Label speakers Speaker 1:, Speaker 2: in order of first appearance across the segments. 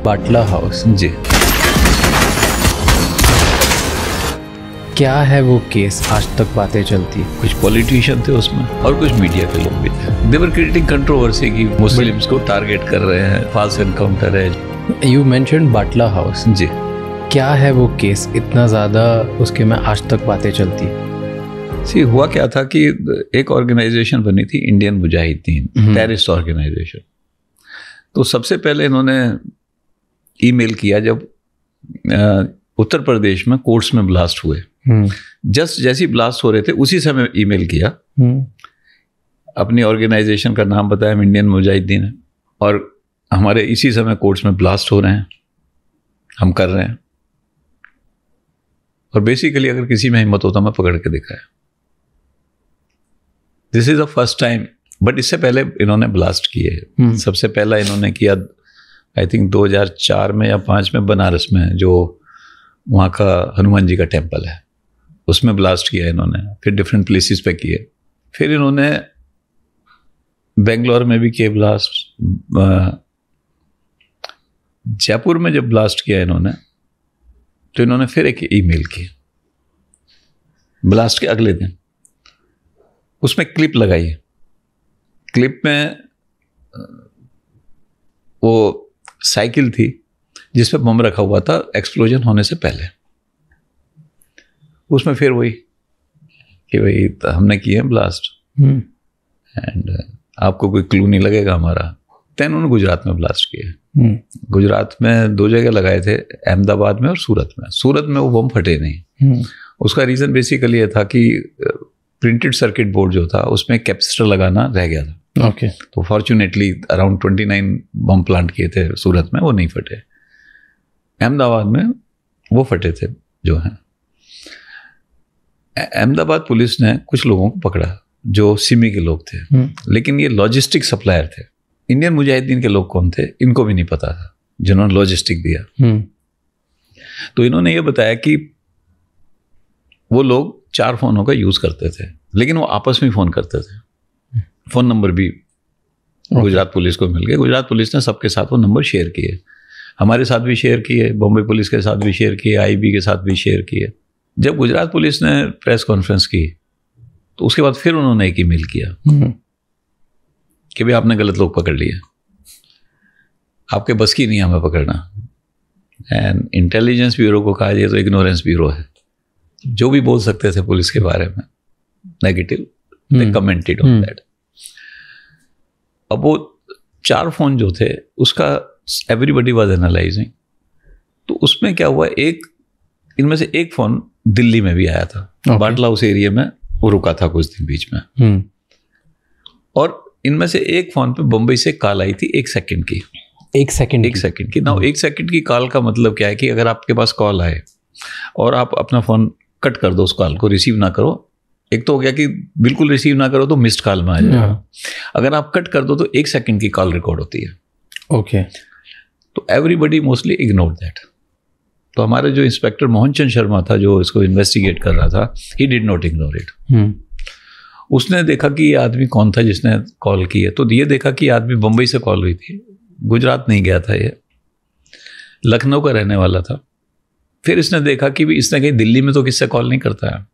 Speaker 1: बाटला हाउस।
Speaker 2: जी।
Speaker 1: क्या है वो केस, आज तक बातें चलती?
Speaker 2: कुछ पॉलिटिशियन थे उसमें और कुछ मीडिया के लोग भी थे। दे वर क्रिएटिंग कंट्रोवर्सी की मुस्लिम्स को टारगेट कर रहे हैं, फाल्स एनकाउंटर है।
Speaker 1: You mentioned Batla House.
Speaker 2: जी।
Speaker 1: क्या है वो केस, इतना ज़्यादा उसके में आज तक बातें चलती?
Speaker 2: सी हुआ क्या था कि एक ऑर्गेनाइजेशन बनी थी, इंडियन मुजाहिदीन, टेररिस्ट ऑर्गेनाइजेशन। तो सबसे पहले इन्होंने ईमेल किया जब उत्तर प्रदेश में कोर्ट्स में ब्लास्ट हुए। जैसे ब्लास्ट हो रहे थे उसी समय ईमेल किया, अपनी ऑर्गेनाइजेशन का नाम बताया, इंडियन मुजाहिदीन, और हमारे इसी समय कोर्ट्स में ब्लास्ट हो रहे हैं, हम कर रहे हैं, और बेसिकली अगर किसी में हिम्मत होता मैं पकड़ के दिखाया। This is the first time, but इससे पहले इन्होंने ब्लास्ट किए। सबसे पहला इन्होंने किया आई थिंक 2004 में या 5 में बनारस में, जो वहाँ का हनुमान जी का टेम्पल है, उसमें ब्लास्ट किया इन्होंने। फिर डिफरेंट प्लेसेस पे किए। फिर इन्होंने बेंगलोर में भी किए ब्लास्ट। जयपुर में जब ब्लास्ट किया इन्होंने, तो इन्होंने फिर एक ईमेल की ब्लास्ट के अगले दिन, उसमें क्लिप लगाई। क्लिप में वो साइकिल थी जिस पे बम रखा हुआ था एक्सप्लोजन होने से पहले। उसमें फिर वही कि भाई हमने किए हैं ब्लास्ट एंड आपको कोई क्लू नहीं लगेगा हमारा। तो उन्होंने गुजरात में ब्लास्ट किए। गुजरात में 2 जगह लगाए थे, अहमदाबाद में और सूरत में। सूरत में वो बम फटे नहीं। उसका रीज़न बेसिकली ये था कि प्रिंटेड सर्किट बोर्ड जो था उसमें कैपेसिटर लगाना रह गया था।
Speaker 1: ओके।
Speaker 2: तो फॉर्चुनेटली अराउंड 29 बम प्लांट किए थे सूरत में, वो नहीं फटे। अहमदाबाद में वो फटे थे जो हैं। अहमदाबाद पुलिस ने कुछ लोगों को पकड़ा जो सिमी के लोग थे, लेकिन ये लॉजिस्टिक सप्लायर थे। इंडियन मुजाहिदीन के लोग कौन थे इनको भी नहीं पता था, जिन्होंने लॉजिस्टिक दिया। तो इन्होंने ये बताया कि वो लोग 4 फोनों का यूज करते थे, लेकिन वो आपस में फ़ोन करते थे। फ़ोन नंबर भी गुजरात पुलिस को मिल गए। गुजरात पुलिस ने सबके साथ वो नंबर शेयर किए, हमारे साथ भी शेयर किए, बॉम्बे पुलिस के साथ भी शेयर किए, आईबी के साथ भी शेयर किए। जब गुजरात पुलिस ने प्रेस कॉन्फ्रेंस की तो उसके बाद फिर उन्होंने एक ईमेल किया कि भाई आपने गलत लोग पकड़ लिए, आपके बस की नहीं हमें पकड़ना। एंड इंटेलिजेंस ब्यूरो को कहा ये तो इग्नोरेंस ब्यूरो है, जो भी बोल सकते थे पुलिस के बारे में negative, they commented on that. अब वो 4 फोन जो थे उसका एवरीबडी वाज एनालाइजिंग। तो उसमें क्या हुआ, इनमें से एक फोन दिल्ली में भी आया था। बाटला हाउस एरिया में वो रुका था कुछ दिन बीच में। और इनमें से एक फोन पे बम्बई से कॉल आई थी 1 सेकंड की।
Speaker 1: 1 सेकंड
Speaker 2: की ना। 1 सेकंड की कॉल का मतलब क्या है कि अगर आपके पास कॉल आए और आप अपना फोन कट कर दो, उस कॉल को रिसीव ना करो। एक तो हो गया कि बिल्कुल रिसीव ना करो तो मिस्ड कॉल में आ जाएगा। अगर आप कट कर दो तो 1 सेकंड की कॉल रिकॉर्ड होती है।
Speaker 1: ओके।
Speaker 2: तो एवरीबडी मोस्टली इग्नोर दैट। तो हमारे जो इंस्पेक्टर मोहन चंद शर्मा था जो इसको इन्वेस्टिगेट कर रहा था, he did not ignore it. उसने देखा कि ये आदमी कौन था जिसने कॉल की है। तो ये देखा कि आदमी बम्बई से कॉल हुई थी, गुजरात नहीं गया था, ये लखनऊ का रहने वाला था। फिर इसने देखा कि भी इसने कहीं दिल्ली में तो किससे कॉल नहीं करता है।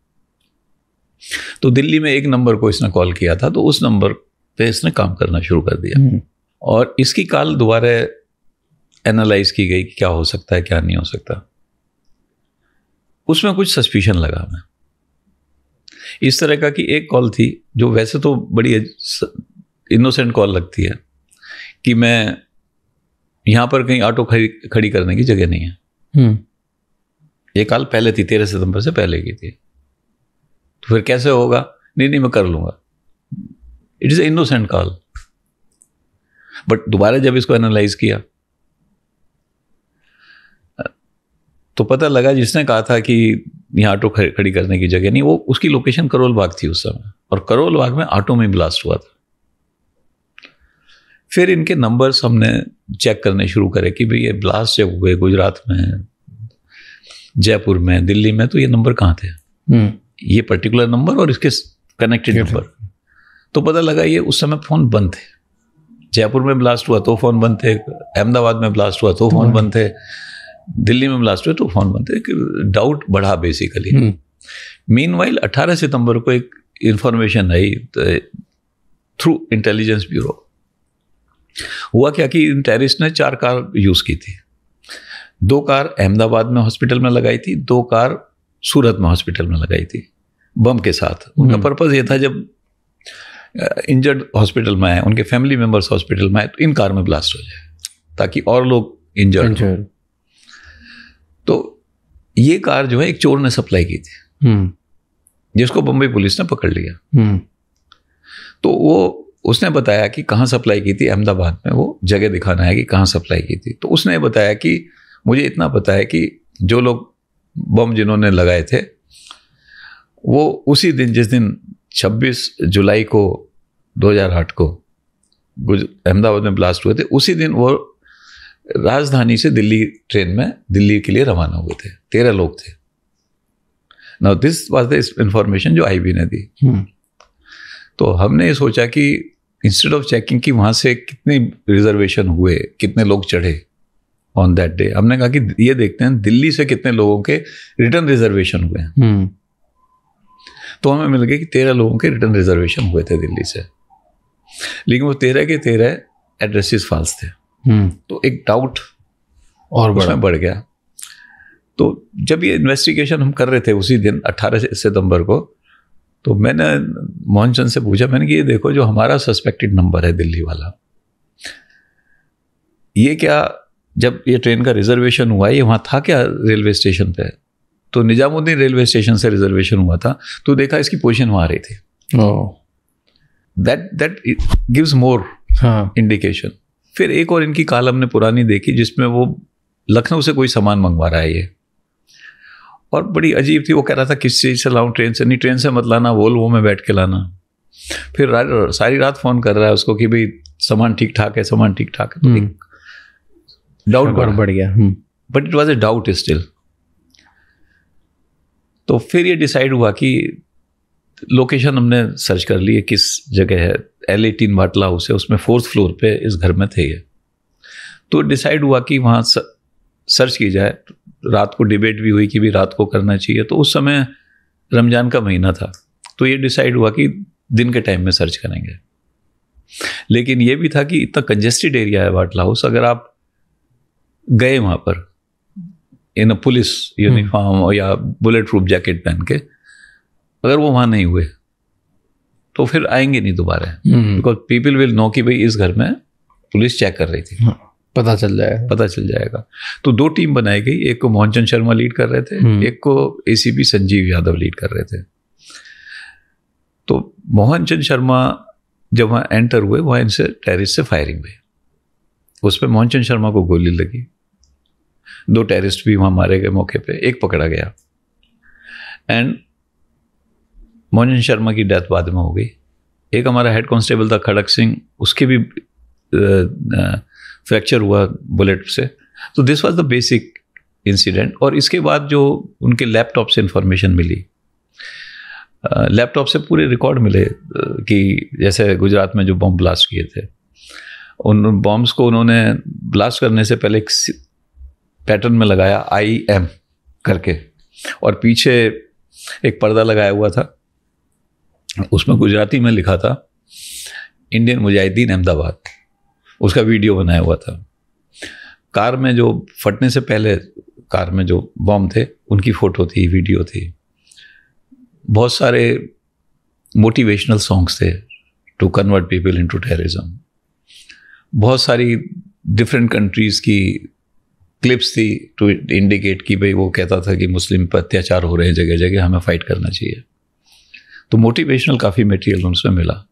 Speaker 2: तो दिल्ली में एक नंबर को इसने कॉल किया था, तो उस नंबर पे इसने काम करना शुरू कर दिया। और इसकी कॉल दोबारा एनालाइज की गई कि क्या हो सकता है क्या नहीं हो सकता। उसमें कुछ सस्पिशन लगा हमें। इस तरह का कि एक कॉल थी जो वैसे तो बड़ी इनोसेंट कॉल लगती है कि मैं यहाँ पर कहीं ऑटो खड़ी करने की जगह नहीं है। ये कॉल पहले थी, 13 सितंबर से पहले की थी। तो फिर कैसे होगा, नहीं मैं कर लूँगा। It is a innocent call. But दोबारा जब इसको एनालाइज किया तो पता लगा जिसने कहा था कि यहाँ ऑटो खड़ी करने की जगह नहीं, वो उसकी लोकेशन करोल बाग थी उस समय, और करोल बाग में ऑटो में ब्लास्ट हुआ था। फिर इनके नंबर्स हमने चेक करने शुरू करे कि भाई ये ब्लास्ट जब हुए गुजरात में, जयपुर में, दिल्ली में, तो ये नंबर कहाँ थे, ये पर्टिकुलर नंबर और इसके कनेक्टेड नंबर। तो पता लगा ये उस समय फ़ोन बंद थे। जयपुर में ब्लास्ट हुआ तो फ़ोन बंद थे, अहमदाबाद में ब्लास्ट हुआ तो फ़ोन बंद थे, दिल्ली में ब्लास्ट हुआ तो फ़ोन बंद थे। डाउट बढ़ा बेसिकली। मीनवाइल 18 सितंबर को एक इंफॉर्मेशन आई थ्रू इंटेलिजेंस ब्यूरो। हुआ क्या कि इन टेररिस्ट ने 4 कार यूज़ की थी। 2 कार अहमदाबाद में हॉस्पिटल में लगाई थी, 2 कार सूरत में हॉस्पिटल में लगाई थी बम के साथ। उनका पर्पज़ ये था जब इंजर्ड हॉस्पिटल में आए, उनके फैमिली मेंबर्स हॉस्पिटल में आए, तो इन कार में ब्लास्ट हो जाए ताकि और लोग इंजर्ड हो। तो ये कार जो है एक चोर ने सप्लाई की थी, जिसको बम्बई पुलिस ने पकड़ लिया। तो वो उसने बताया कि कहाँ सप्लाई की थी, अहमदाबाद में वो जगह दिखाना है कि कहाँ सप्लाई की थी। तो उसने बताया कि मुझे इतना पता है कि जो लोग बम जिन्होंने लगाए थे वो उसी दिन, जिस दिन 26 जुलाई को 2008 को अहमदाबाद में ब्लास्ट हुए थे, उसी दिन वो राजधानी से दिल्ली ट्रेन में दिल्ली के लिए रवाना हुए थे। 13 लोग थे। Now this was the information जो आईबी ने दी। तो हमने ये सोचा कि इंस्टेड ऑफ चेकिंग कि वहाँ से कितने रिजर्वेशन हुए, कितने लोग चढ़े ऑन दैट डे, हमने कहा कि ये देखते हैं दिल्ली से कितने लोगों के रिटर्न रिजर्वेशन हुए हैं। तो हमें मिल गया कि 13 लोगों के रिटर्न रिजर्वेशन हुए थे दिल्ली से, लेकिन वो 13 के 13 एड्रेसेस फाल्स थे। तो एक डाउट और बढ़ गया। तो जब ये इन्वेस्टिगेशन हम कर रहे थे उसी दिन 18 सितंबर को, तो मैंने मोहन चंद से पूछा, मैंने कि ये देखो जो हमारा सस्पेक्टेड नंबर है दिल्ली वाला, ये क्या जब ये ट्रेन का रिजर्वेशन हुआ ये वहाँ था क्या रेलवे स्टेशन पे? तो निजामुद्दीन रेलवे स्टेशन से रिजर्वेशन हुआ था, तो देखा इसकी पोजीशन वहाँ आ रही थी। That gives more indication. फिर एक और इनकी कॉल हमने पुरानी देखी जिसमें वो लखनऊ से कोई सामान मंगवा रहा है ये, और बड़ी अजीब थी। वो कह रहा था किस चीज़ से लाऊं, ट्रेन से नहीं, ट्रेन से मत लाना, वोल्वो में बैठ के लाना। फिर सारी रात फ़ोन कर रहा है उसको कि भाई सामान ठीक ठाक है, सामान ठीक ठाक है। तो एक डाउट बढ़ गया, but it was a doubt still. तो फिर ये डिसाइड हुआ कि लोकेशन हमने सर्च कर ली है किस जगह है। L18 बाटला हाउस है, उसमें 4th फ्लोर पे इस घर में थे ये। तो डिसाइड हुआ कि वहाँ सर्च की जाए। रात को डिबेट भी हुई कि भी रात को करना चाहिए, तो उस समय रमज़ान का महीना था, तो ये डिसाइड हुआ कि दिन के टाइम में सर्च करेंगे। लेकिन ये भी था कि इतना कंजेस्टेड एरिया है बाटला हाउस, अगर आप गए वहाँ पर इन अ पुलिस यूनिफॉर्म या बुलेट प्रूफ जैकेट पहन के, अगर वो वहाँ नहीं हुए तो फिर आएंगे नहीं दोबारा, बिकॉज पीपल विल नो कि भाई इस घर में पुलिस चेक कर रही थी।
Speaker 1: पता चल जाएगा। तो 2 टीम बनाई गई, एक को मोहन चंद शर्मा लीड कर रहे थे, एक को ACP संजीव यादव लीड कर रहे थे। तो मोहन चंद शर्मा जब वहाँ एंटर हुए, वहाँ इनसे टेररिस्ट से फायरिंग हुई। उसमें मोहन चंद शर्मा को गोली लगी, 2 टेररिस्ट भी वहाँ मारे गए मौके पे, एक पकड़ा गया। एंड मोहन चंद शर्मा की डेथ बाद में हो गई। एक हमारा हेड कांस्टेबल था खड़क सिंह, उसके भी फ्रैक्चर हुआ बुलेट से। तो this was the basic incident. और इसके बाद जो उनके लैपटॉप से इंफॉर्मेशन मिली, लैपटॉप से पूरे रिकॉर्ड मिले कि जैसे गुजरात में जो बॉम्ब ब्लास्ट किए थे, उन बॉम्ब्स को उन्होंने ब्लास्ट करने से पहले एक पैटर्न में लगाया IM करके, और पीछे एक पर्दा लगाया हुआ था, उसमें गुजराती में लिखा था इंडियन मुजाहिदीन अहमदाबाद। उसका वीडियो बनाया हुआ था। कार में जो फटने से पहले कार में जो बॉम्ब थे उनकी फ़ोटो थी, वीडियो थी। बहुत सारे मोटिवेशनल सॉन्ग्स थे to convert people into terrorism. बहुत सारी डिफरेंट कंट्रीज़ की क्लिप्स थी टू इंडिकेट कि भाई वो कहता था कि मुस्लिम पर अत्याचार हो रहे हैं जगह जगह, हमें फ़ाइट करना चाहिए। तो मोटिवेशनल काफ़ी मटेरियल उनसे मिला।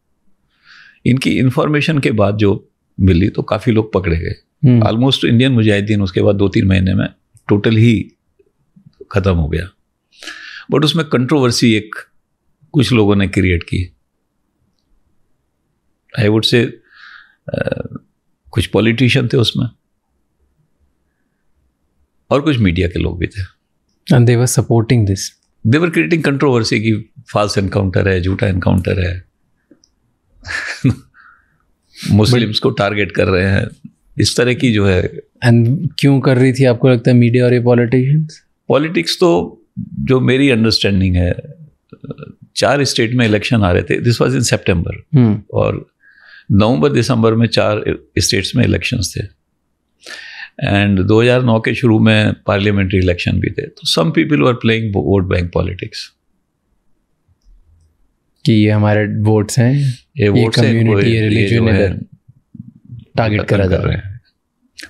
Speaker 1: इनकी इन्फॉर्मेशन के बाद जो मिली तो काफ़ी लोग पकड़े गए। ऑलमोस्ट इंडियन मुजाहिदीन उसके बाद 2-3 महीने में टोटल ही ख़त्म हो गया। बट उसमें कंट्रोवर्सी एक कुछ लोगों ने क्रिएट की। आई वुड से कुछ पॉलिटिशियन थे उसमें और कुछ मीडिया के लोग भी थे। And they were supporting this.
Speaker 2: They were creating controversy कि false encounter है, झूठा encounter है।
Speaker 1: मुस्लिम्स को टारगेट कर रहे हैं, इस तरह की जो है।
Speaker 2: एंड क्यों कर रही थी आपको लगता है मीडिया और ये पॉलिटिशियंस?
Speaker 1: पॉलिटिक्स तो जो मेरी अंडरस्टैंडिंग है, 4 स्टेट में इलेक्शन आ रहे थे, दिस वाज इन सितंबर, और नवंबर दिसंबर में 4 स्टेट्स में इलेक्शंस थे, एंड 2009 के शुरू में पार्लियामेंट्री इलेक्शन भी थे। तो some people were playing vote bank politics,
Speaker 2: कि ये हमारे वोट्स हैं,
Speaker 1: ये वोट्स हैं,
Speaker 2: कम्युनिटी, ये रिलीजन है, टारगेट करा जा रहा है।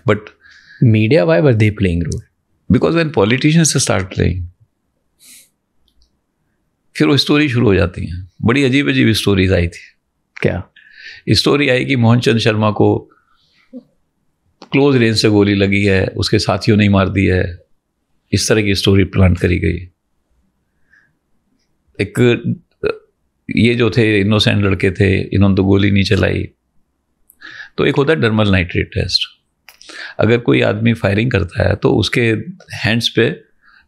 Speaker 1: But
Speaker 2: media, why were they playing role?
Speaker 1: Because when politicians start playing, फिर वो स्टोरी शुरू हो जाती हैं। बड़ी अजीब अजीब स्टोरीज आई थी।
Speaker 2: क्या
Speaker 1: स्टोरी आई कि मोहन चंद शर्मा को क्लोज रेंज से गोली लगी है, उसके साथियों ने मार दी है, इस तरह की स्टोरी प्लांट करी गई। एक ये जो थे इनोसेंट लड़के थे, इन्होंने तो गोली नहीं चलाई। तो एक होता है डर्मल नाइट्रेट टेस्ट, अगर कोई आदमी फायरिंग करता है तो उसके हैंड्स पे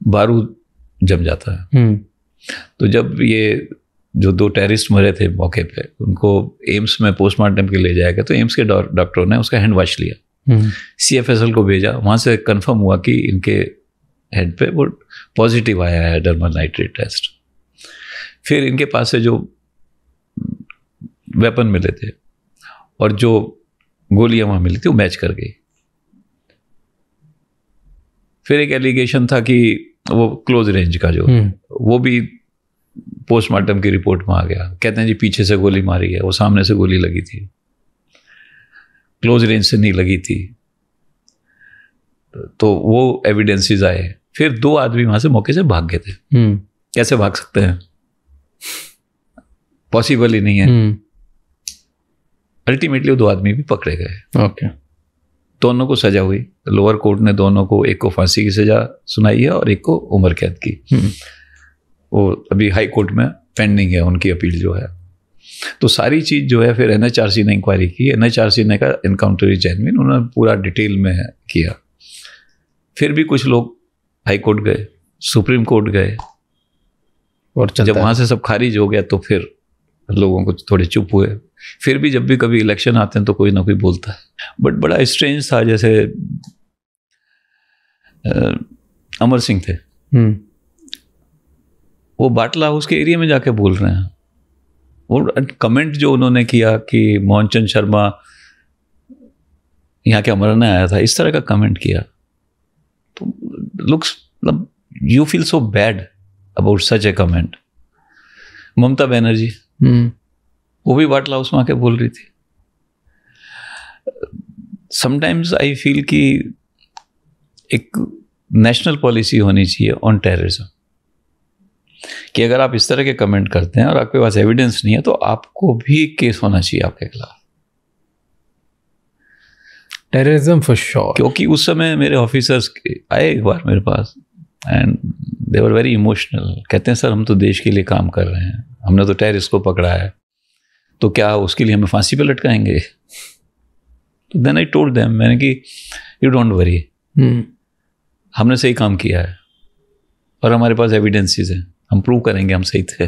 Speaker 1: बारूद जम जाता है। तो जब ये जो 2 टेररिस्ट मरे थे मौके पे, उनको एम्स में पोस्टमार्टम के ले जाया गया, तो एम्स के डॉक्टरों ने उसका हैंड वॉश लिया, CFSL को भेजा, वहाँ से कंफर्म हुआ कि इनके हेड पे वो पॉजिटिव आया है डर्मल नाइट्रेट टेस्ट। फिर इनके पास से जो वेपन मिले थे और जो गोलियां वहाँ मिली थी वो मैच कर गई। फिर एक एलिगेशन था कि वो क्लोज रेंज का जो वो भी पोस्टमार्टम की रिपोर्ट में आ गया, कहते हैं जी पीछे से गोली मारी है, वो सामने से गोली लगी थी, क्लोज रेंज से नहीं लगी थी। तो वो एविडेंसेस आए। फिर 2 आदमी वहां से मौके से भाग गए थे। कैसे भाग सकते हैं, पॉसिबल ही नहीं है। अल्टीमेटली वो 2 आदमी भी पकड़े गए।
Speaker 2: ओके।
Speaker 1: दोनों को सजा हुई, लोअर कोर्ट ने दोनों को, एक को फांसी की सजा सुनाई है और एक को उम्र कैद की। वो अभी हाई कोर्ट में पेंडिंग है उनकी अपील जो है। तो सारी चीज़ जो है, फिर NHRC ने इंक्वायरी की, NHRC ने कहा इनकाउंटर इज जेन्युइन, उन्होंने पूरा डिटेल में किया। फिर भी कुछ लोग हाई कोर्ट गए, सुप्रीम कोर्ट गए, और जब वहाँ से सब खारिज हो गया तो फिर लोगों को थोड़े चुप हुए। फिर भी जब भी कभी इलेक्शन आते हैं तो कोई ना कोई बोलता है। बट बड़ा स्ट्रेंज था, जैसे अमर सिंह थे, वो बाटला हाउस के एरिया में जाके बोल रहे हैं। वो कमेंट जो उन्होंने किया कि मोहन चंद शर्मा यहाँ के मरने आया था, इस तरह का कमेंट किया, तो लुक्स मतलब you feel so bad about such a comment. Mamata Banerjee वो भी बाटला हाउस में आके बोल रही थी। समटाइम्स आई फील कि एक नेशनल पॉलिसी होनी चाहिए ऑन टेररिज्म, कि अगर आप इस तरह के कमेंट करते हैं और आपके पास एविडेंस नहीं है तो आपको भी केस होना चाहिए आपके खिलाफ,
Speaker 2: टेररिज्म फॉर श्योर।
Speaker 1: क्योंकि उस समय मेरे ऑफिसर्स आए एक बार मेरे पास, and they were very emotional. कहते हैं सर हम तो देश के लिए काम कर रहे हैं, हमने तो टेररिस्ट को पकड़ा है, तो क्या उसके लिए हमें फांसी पे लटकाएंगे? तो देन आई टोल्ड देम, मैंने कि यू डोंट वरी, हमने सही काम किया है और हमारे पास एविडेंसेस हैं, हम प्रूव करेंगे हम सही थे।